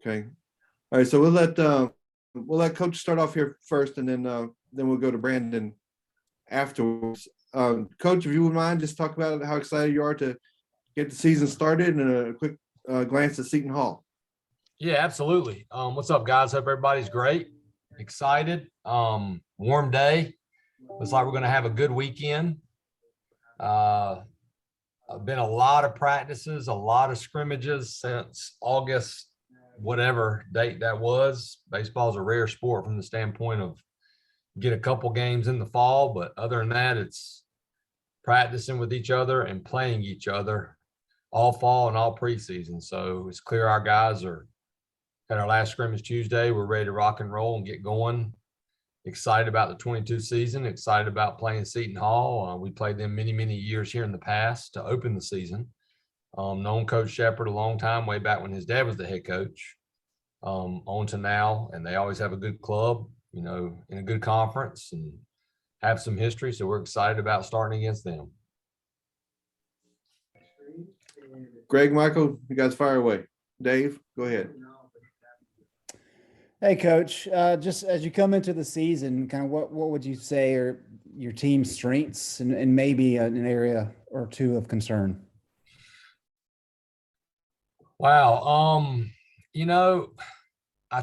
Okay. All right. So we'll let Coach start off here first, and then we'll go to Brandon afterwards. Coach, if you would mind, just talk about how excited you are to get the season started, and a quick glance at Seton Hall. Yeah, absolutely. What's up, guys? Hope everybody's great. Excited. Warm day. Looks like we're going to have a good weekend. Been a lot of practices, a lot of scrimmages since August, whatever date that was. Baseball is a rare sport from the standpoint of get a couple games in the fall, but other than that, it's practicing with each other and playing each other all fall and all preseason. So it's clear our guys are had our last scrimmage Tuesday. We're ready to rock and roll and get going. Excited about the 22 season, excited about playing Seton Hall. We played them many, many years here in the past to open the season. Known Coach Shepard a long time, way back when his dad was the head coach, on to now. And they always have a good club, in a good conference and have some history. So we're excited about starting against them. Greg, Michael, you guys fire away. Dave, go ahead. Hey, Coach, just as you come into the season, kind of what would you say are your team's strengths and maybe an area or two of concern? Wow. I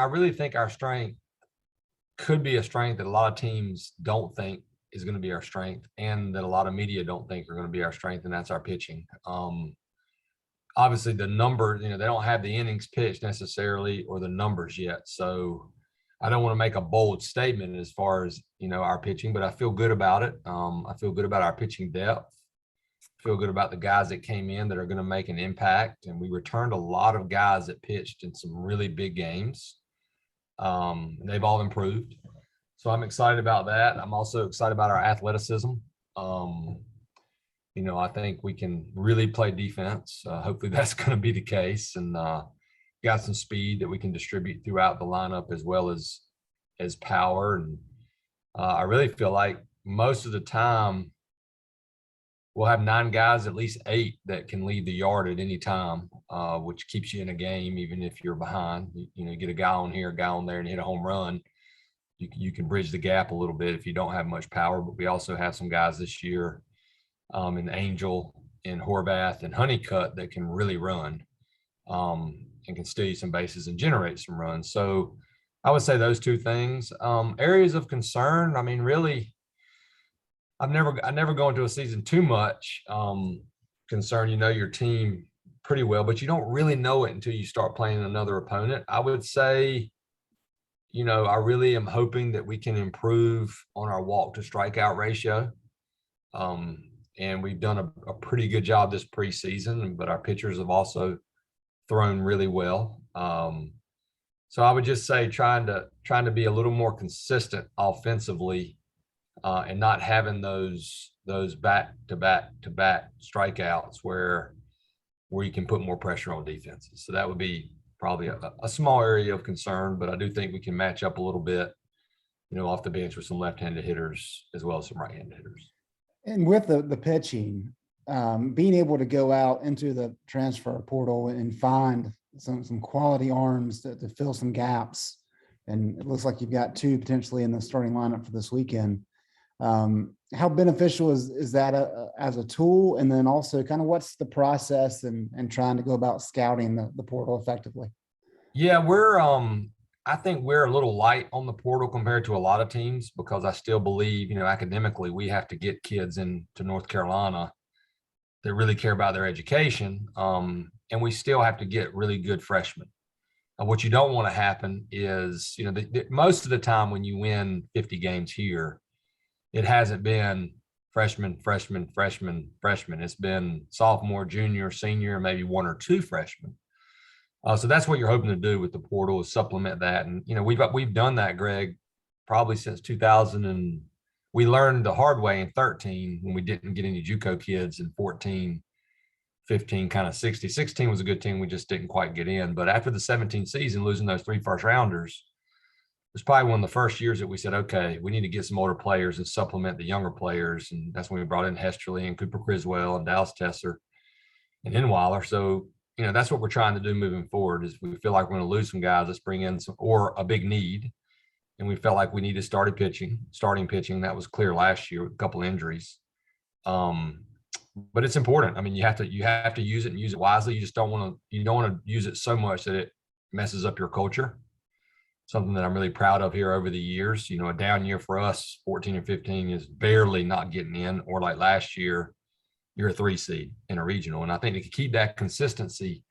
really think our strength could be a strength that a lot of teams don't think is going to be our strength, and that a lot of media don't think are going to be our strength, and that's our pitching. Obviously the number, they don't have the innings pitched necessarily or the numbers yet. So I don't want to make a bold statement as far as, our pitching, but I feel good about it. I feel good about our pitching depth. I feel good about the guys that came in that are going to make an impact. And we returned a lot of guys that pitched in some really big games. They've all improved. So I'm excited about that. I'm also excited about our athleticism. I think we can really play defense. Hopefully that's going to be the case, and got some speed that we can distribute throughout the lineup as well as power. And I really feel like most of the time we'll have 9 guys, at least 8 that can lead the yard at any time, which keeps you in a game, even if you're behind. You get a guy on here, a guy on there, and hit a home run. You can bridge the gap a little bit if you don't have much power. But we also have some guys this year, in Angel, in Horvath, and Honeycutt that can really run, and can steal you some bases and generate some runs. So I would say those two things. Areas of concern, really, I never go into a season too much concern. You know your team pretty well, but you don't really know it until you start playing another opponent. I would say, I really am hoping that we can improve on our walk to strikeout ratio. And we've done a pretty good job this preseason, but our pitchers have also thrown really well. So I would just say trying to be a little more consistent offensively, and not having those back-to-back strikeouts where you can put more pressure on defenses. So that would be probably a small area of concern, but I do think we can match up a little bit, off the bench with some left-handed hitters as well as some right-handed hitters. And with the pitching, being able to go out into the transfer portal and find some quality arms to fill some gaps, and it looks like you've got 2 potentially in the starting lineup for this weekend. How beneficial is that as a tool? And then also kind of what's the process and trying to go about scouting the portal effectively? Yeah, I think we're a little light on the portal compared to a lot of teams, because I still believe, academically, we have to get kids into North Carolina that really care about their education. And we still have to get really good freshmen. What you don't want to happen is, most of the time when you win 50 games here, it hasn't been freshman. It's been sophomore, junior, senior, maybe 1 or 2 freshmen. So that's what you're hoping to do with the portal, is supplement that. And, we've done that, Greg, probably since 2000. And we learned the hard way in 13 when we didn't get any JUCO kids, in 14, 15, kind of 60. 16 was a good team. We just didn't quite get in. But after the 17 season, losing those 3 first rounders, it was probably one of the first years that we said, okay, we need to get some older players and supplement the younger players. And that's when we brought in Hesterly and Cooper Criswell and Dallas Tesser and Inweiler. So that's what we're trying to do moving forward. Is we feel like we're going to lose some guys. Let's bring in some, or a big need. And we felt like we needed starting pitching. That was clear last year with a couple injuries. But it's important. I mean, you have to use it and use it wisely. You don't want to use it so much that it messes up your culture. Something that I'm really proud of here over the years. A down year for us, 14 or 15, is barely not getting in, or like last year, you're a 3 seed in a regional. And I think to keep that consistency,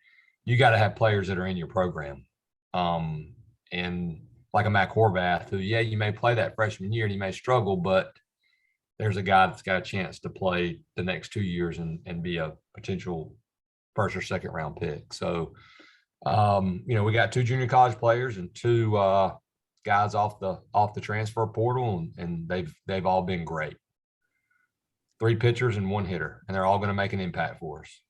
you got to have players that are in your program. And like a Mac Horvath, who, you may play that freshman year and he may struggle, but there's a guy that's got a chance to play the next 2 years and be a potential first or second round pick. So, we got 2 junior college players and 2 guys off the transfer portal, and they've all been great. 3 pitchers and 1 hitter, and they're all going to make an impact for us.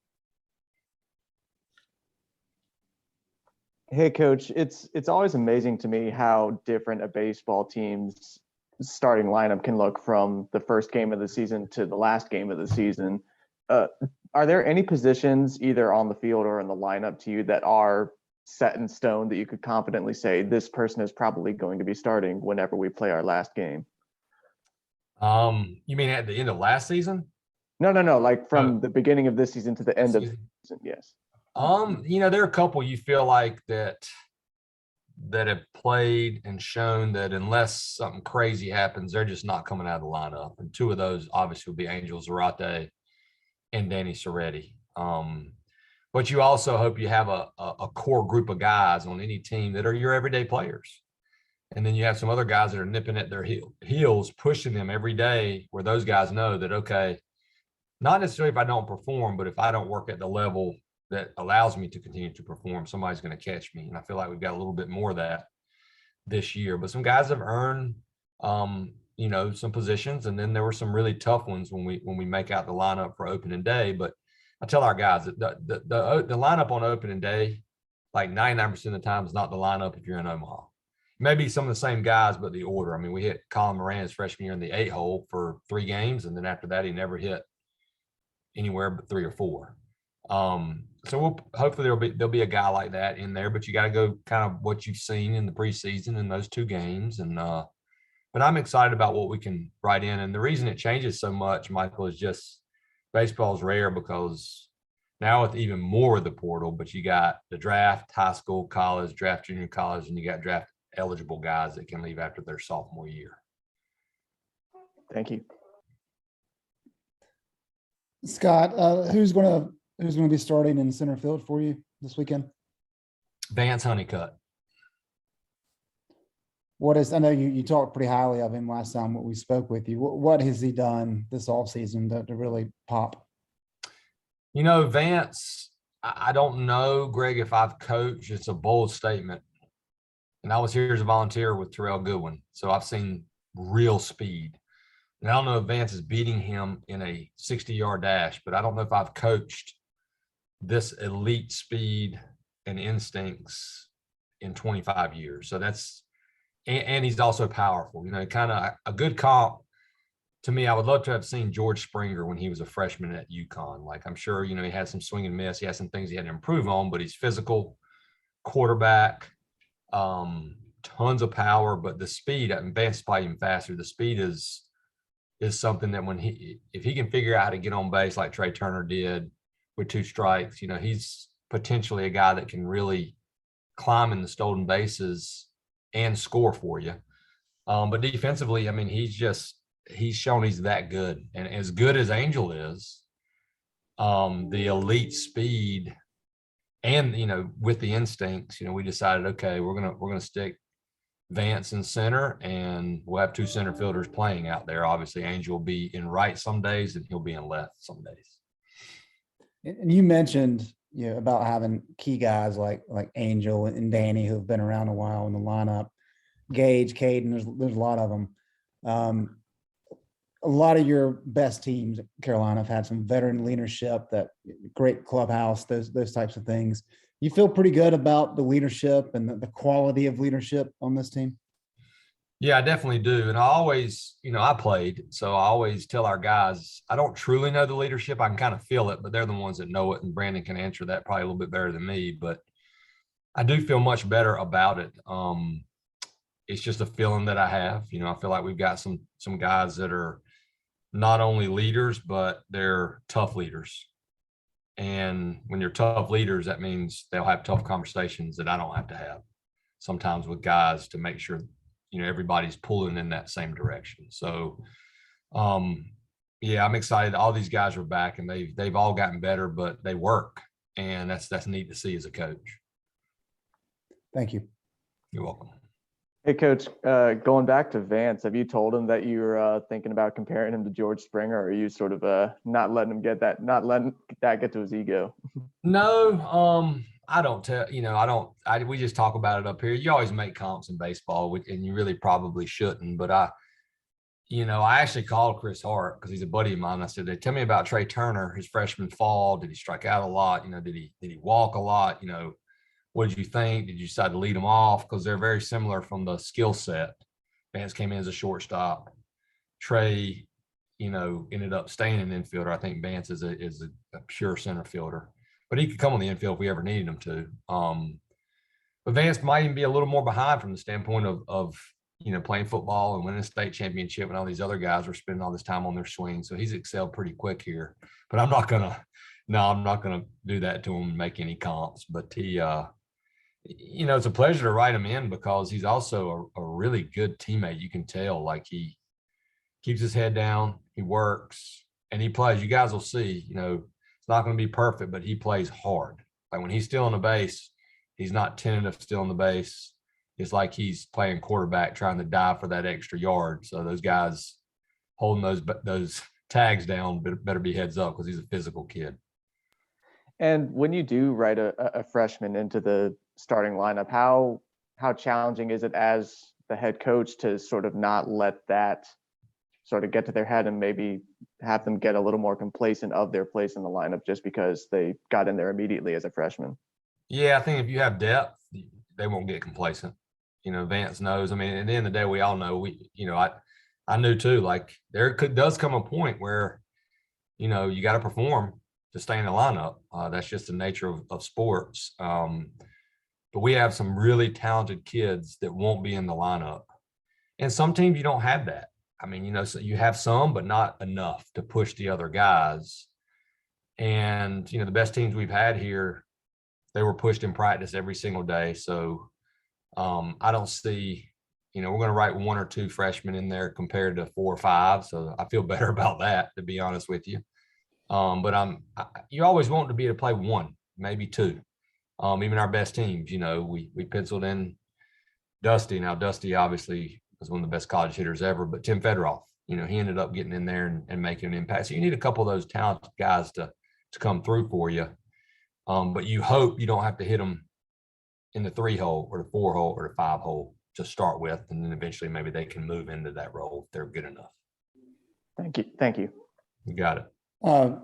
Hey, Coach, it's always amazing to me how different a baseball team's starting lineup can look from the first game of the season to the last game of the season. Are there any positions either on the field or in the lineup to you that are set in stone that you could confidently say this person is probably going to be starting whenever we play our last game? You mean at the end of last season? No. Like from the beginning of this season to the end of the season. Yes. There are a couple you feel like that have played and shown that unless something crazy happens, they're just not coming out of the lineup. And 2 of those obviously will be Angel Zarate and Danny Soretti. But you also hope you have a core group of guys on any team that are your everyday players. And then you have some other guys that are nipping at their heels, pushing them every day, where those guys know that, okay, not necessarily if I don't perform, but if I don't work at the level that allows me to continue to perform, somebody's going to catch me. And I feel like we've got a little bit more of that this year. But some guys have earned, some positions. And then there were some really tough ones when we make out the lineup for opening day. But I tell our guys that the lineup on opening day, like 99% of the time, is not the lineup if you're in Omaha. Maybe some of the same guys, but the order. I mean, we hit Colin Moran his freshman year in the 8 hole for 3 games. And then after that, he never hit anywhere but 3 or 4. So hopefully there'll be a guy like that in there, but you got to go kind of what you've seen in the preseason in those 2 games. And, but I'm excited about what we can write in. And the reason it changes so much, Michael, is just baseball's rare because now with even more of the portal, but you got the draft, high school, college, draft, junior college, and you got draft eligible guys that can leave after their sophomore year. Thank you. Scott, who's going to be starting in center field for you this weekend? Vance Honeycutt. I know you talked pretty highly of him last time we spoke with you. What has he done this offseason to really pop? Vance, I don't know, Greg, if I've coached. It's a bold statement. And I was here as a volunteer with Terrell Goodwin. So I've seen real speed. And I don't know if Vance is beating him in a 60-yard dash, but I don't know if I've coached this elite speed and instincts in 25 years. So and he's also powerful, kind of a good comp to me. I would love to have seen George Springer when he was a freshman at UConn. Like, I'm sure, he had some swing and miss. He has some things he had to improve on, but he's physical, quarterback, tons of power, but the speed, and Vance is probably even faster. The speed is something that if he can figure out how to get on base like Trey Turner did with 2 strikes, he's potentially a guy that can really climb in the stolen bases and score for you. But defensively, I mean, he's shown he's that good. And as good as Angel is, the elite speed and, with the instincts, we decided, okay, we're going to stick Vance in center, and we'll have 2 center fielders playing out there. Obviously, Angel will be in right some days and he'll be in left some days. And you mentioned, about having key guys like Angel and Danny who have been around a while in the lineup. Gage, Caden, there's a lot of them. A lot of your best teams at Carolina have had some veteran leadership, that great clubhouse, those types of things. You feel pretty good about the leadership and the quality of leadership on this team? Yeah, I definitely do. And I always, I played. So I always tell our guys, I don't truly know the leadership. I can kind of feel it, but they're the ones that know it. And Brandon can answer that probably a little bit better than me. But I do feel much better about it. It's just a feeling that I have. I feel like we've got some guys that are not only leaders, but they're tough leaders. And when you're tough leaders, that means they'll have tough conversations that I don't have to have sometimes with guys to make sure, everybody's pulling in that same direction. So, yeah, I'm excited. All these guys are back and they've all gotten better, but they work. And that's neat to see as a coach. Thank you. You're welcome. Hey, Coach, going back to Vance, have you told him that you're thinking about comparing him to George Springer, or are you sort of not letting that get to his ego? No, I don't tell, we just talk about it up here. You always make comps in baseball, and you really probably shouldn't, but I actually called Chris Hart because he's a buddy of mine. I said, "They tell me about Trey Turner, his freshman fall. Did he strike out a lot? Did he walk a lot? What did you think? Did you decide to lead them off? Because they're very similar from the skill set. Vance came in as a shortstop. Trey, ended up staying an infielder. I think Vance is a pure center fielder, but he could come on the infield if we ever needed him to. But Vance might even be a little more behind from the standpoint of playing football and winning a state championship, and all these other guys are spending all this time on their swing. So he's excelled pretty quick here. But I'm not gonna do that to him and make any comps. But he it's a pleasure to write him in because he's also a really good teammate. You can tell, like, he keeps his head down, he works, and he plays. You guys will see, it's not going to be perfect, but he plays hard. Like when he's still on the base, he's not tentative still on the base. It's like he's playing quarterback, trying to dive for that extra yard. So those guys holding those tags down better be heads up because he's a physical kid. And when you do write a freshman into the starting lineup, how challenging is it as the head coach to sort of not let that sort of get to their head and maybe have them get a little more complacent of their place in the lineup just because they got in there immediately as a freshman? Yeah, I think if you have depth, they won't get complacent. Vance knows. I mean, at the end of the day, we all know. I knew too. Like does come a point where, you got to perform to stay in the lineup. That's just the nature of sports. But we have some really talented kids that won't be in the lineup, and some teams you don't have that. I mean, so you have some, but not enough to push the other guys. And the best teams we've had here, they were pushed in practice every single day. So I don't see, we're going to write one or two freshmen in there compared to 4 or 5. So I feel better about that, to be honest with you. But you always want to be able to play 1, maybe 2. Even our best teams, we penciled in Dusty. Now, Dusty obviously was one of the best college hitters ever, but Tim Federoff, he ended up getting in there and making an impact. So you need a couple of those talented guys to come through for you. But you hope you don't have to hit them in the 3 hole or the 4 hole or the 5 hole to start with. And then eventually maybe they can move into that role if they're good enough. Thank you. You got it.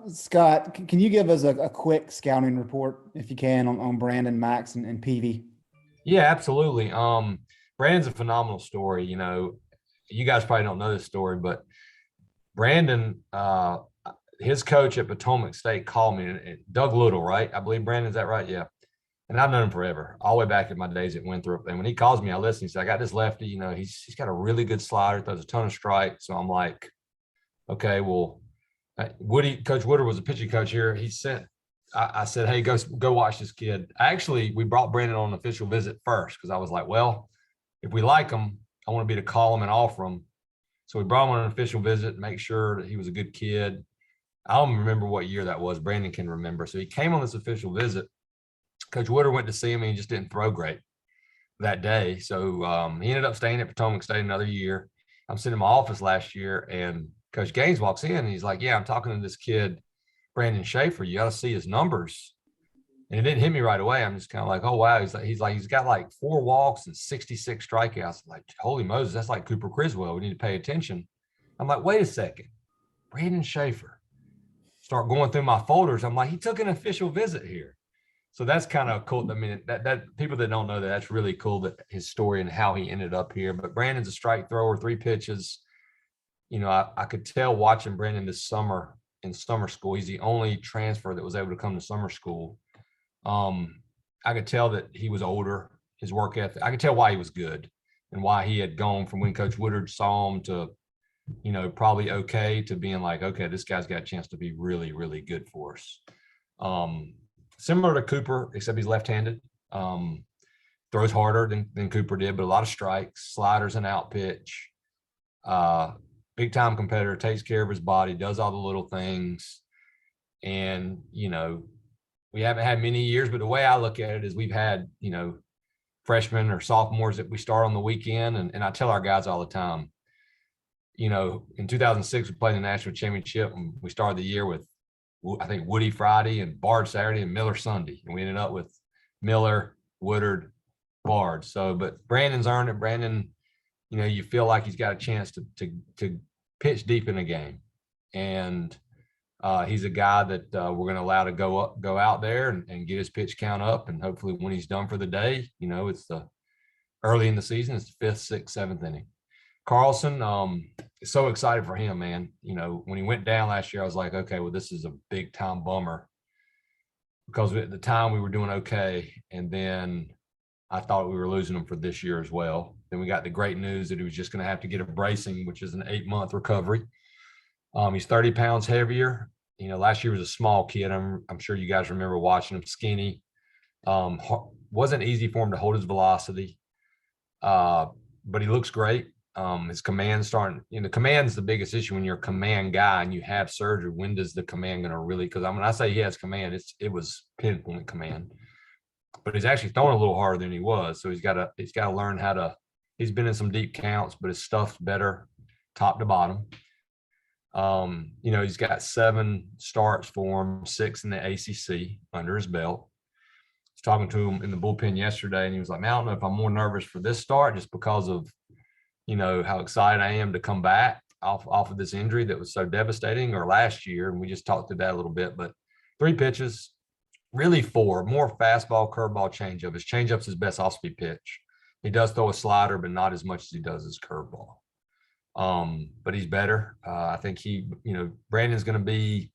Scott, can you give us a quick scouting report, if you can, on Brandon, Max, and Peavy? Yeah, absolutely. Brandon's a phenomenal story. You guys probably don't know this story, but Brandon, his coach at Potomac State called me, Doug Little, right? I believe Brandon, is that right? Yeah. And I've known him forever, all the way back in my days at Winthrop. And when he calls me, I listen. He said, "I got this lefty. He's got a really good slider, throws a ton of strikes." So I'm like, okay, well, Coach Woodard was a pitching coach here. I said, "Hey, go watch this kid." Actually, we brought Brandon on an official visit first because I was like, well, if we like him, I want to be to call him and offer him. So we brought him on an official visit, make sure that he was a good kid. I don't remember what year that was. Brandon can remember. So he came on this official visit. Coach Woodard went to see him and he just didn't throw great that day. So he ended up staying at Potomac State another year. I'm sitting in my office last year and Coach Gaines walks in and he's like, "Yeah, I'm talking to this kid, Brandon Schaefer. You got to see his numbers." And it didn't hit me right away. I'm just kind of like, "Oh, wow." He's got like 4 walks and 66 strikeouts. I'm like, holy Moses, that's like Cooper Criswell. We need to pay attention. I'm like, wait a second. Brandon Schaefer. Start going through my folders. I'm like, he took an official visit here. So that's kind of cool. I mean, that people that don't know that, that's really cool, that his story and how he ended up here. But Brandon's a strike thrower, 3 pitches. You know, I could tell watching Brandon this summer in summer school. He's the only transfer that was able to come to summer school. I could tell that he was older, his work ethic. I could tell why he was good and why he had gone from when Coach Woodard saw him to, you know, probably okay, to being like, okay, this guy's got a chance to be really, really good for us. Similar to Cooper, except he's left-handed. Throws harder than Cooper did, but a lot of strikes, sliders, and out pitch. Big time competitor, takes care of his body, does all the little things. And, you know, we haven't had many years, but the way I look at it is we've had, you know, freshmen or sophomores that we start on the weekend. And I tell our guys all the time, you know, in 2006, we played the national championship, and we started the year with, I think, Woody Friday and Bard Saturday and Miller Sunday. And we ended up with Miller, Woodard, Bard. So, but Brandon's earned it. Brandon, you know, you feel like he's got a chance to pitch deep in a game. And he's a guy that we're going to allow to go out there and get his pitch count up. And hopefully when he's done for the day, you know, it's the early in the season, it's the 5th, 6th, 7th inning. Carlson, so excited for him, man. You know, when he went down last year, I was like, okay, well, this is a big time bummer, because at the time we were doing okay. And then I thought we were losing him for this year as well. Then we got the great news that he was just going to have to get a bracing, which is an 8-month recovery. He's 30 pounds heavier. You know, last year was a small kid. I'm sure you guys remember watching him, skinny. Wasn't easy for him to hold his velocity, but he looks great. His command starting, you know, command's the biggest issue when you're a command guy and you have surgery. When does the command going to really, because when I say he has command, it was pinpoint command, but he's actually throwing a little harder than he was. So he's got to learn how to, he's been in some deep counts, but his stuff's better top to bottom. You know, he's got 7 starts for him, 6 in the ACC under his belt. I was talking to him in the bullpen yesterday, and he was like, man, I don't know if I'm more nervous for this start just because of, you know, how excited I am to come back off of this injury that was so devastating, or last year. And we just talked through that a little bit, but 3 pitches, really 4, more fastball, curveball, changeup. His changeup's his best off-speed pitch. He does throw a slider, but not as much as he does his curveball. But he's better. I think Brandon's going to be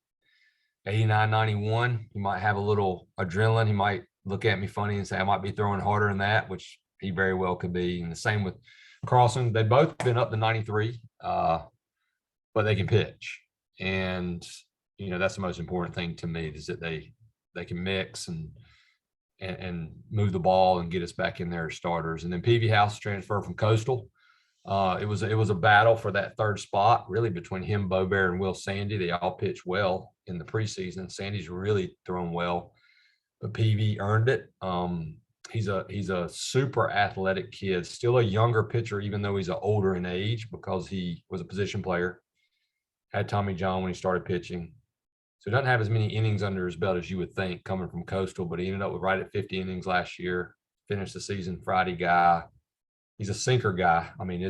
89, 91. He might have a little adrenaline. He might look at me funny and say, I might be throwing harder than that, which he very well could be. And the same with Carlson. They've both been up to 93, but they can pitch. And, you know, that's the most important thing to me, is that they can mix and move the ball and get us back in there as starters. And then Peavy House transferred from Coastal. It was a battle for that 3rd spot, really, between him, Bo Bear, and Will Sandy. They all pitched well in the preseason. Sandy's really thrown well, but Peavy earned it. He's a super athletic kid, still a younger pitcher, even though he's older in age, because he was a position player, had Tommy John when he started pitching. So he doesn't have as many innings under his belt as you would think coming from Coastal, but he ended up with right at 50 innings last year, finished the season Friday guy. He's a sinker guy. I mean,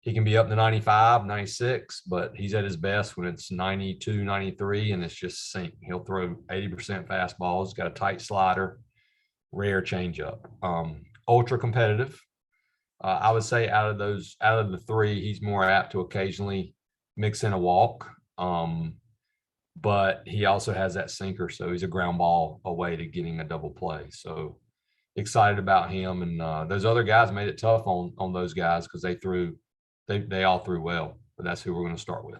he can be up to 95, 96, but he's at his best when it's 92, 93, and it's just sink. He'll throw 80% fastballs, got a tight slider, rare changeup. Ultra competitive. I would say out of the 3, he's more apt to occasionally mix in a walk. But he also has that sinker, so he's a ground ball away to getting a double play. So excited about him. And those other guys made it tough on those guys, because they all threw well, but that's who we're going to start with.